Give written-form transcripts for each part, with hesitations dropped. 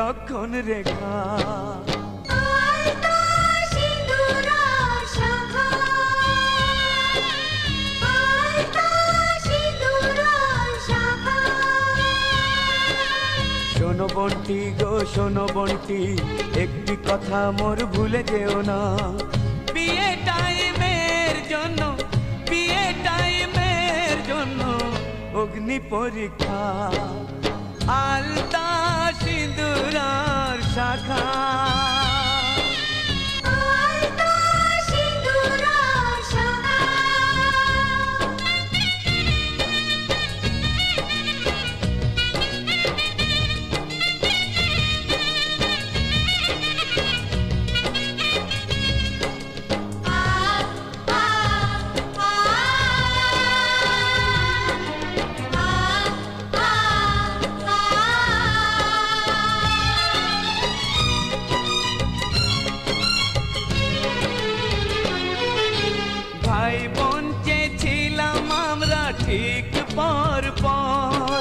লক্ষণ রেখা। শোনো বন্টি গো শোনো বন্টি, একটি কথা মোর ভুলে যেও না। বিয়ে টাইমের জন্য, বিয়ে টাইমের জন্য অগ্নি পরীক্ষা। আলতা সিঁদুর আর শাখা, ভাই বোন চেয়েছিলাম আমরা ঠিক পর পর,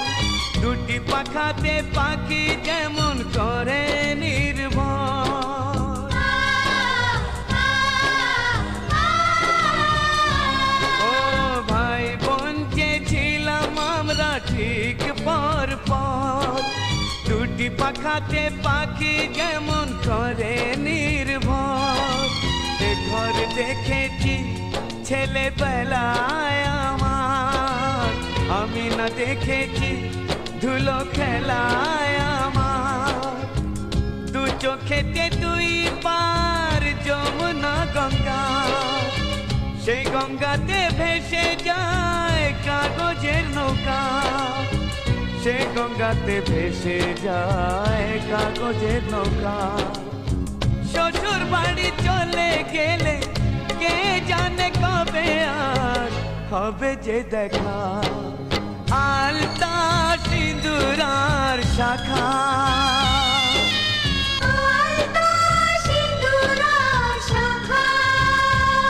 দুটি পাখাতে পাখি যেমন করে নির্ভর। ও ভাই বোন চেয়েছিলাম আমরা ঠিক পর পর, দুটি পাখাতে পাখি যেমন করে নির্ভর। এ ঘর দেখেছি ছেলেবেলায় আমার, আমি না দেখেছি ধুলো খেলায় আমার। দু চোখেতে দুই পার যমুনা গঙ্গা, সেই গঙ্গাতে ভেসে যায় কাগজের নৌকা, সেই গঙ্গাতে ভেসে যায় কাগজের নৌকা। শ্বশুর বাড়ি চলে গেলে কে জানে কবে আর হবে যে দেখা। আলতা সিঁদুর আর শাখা।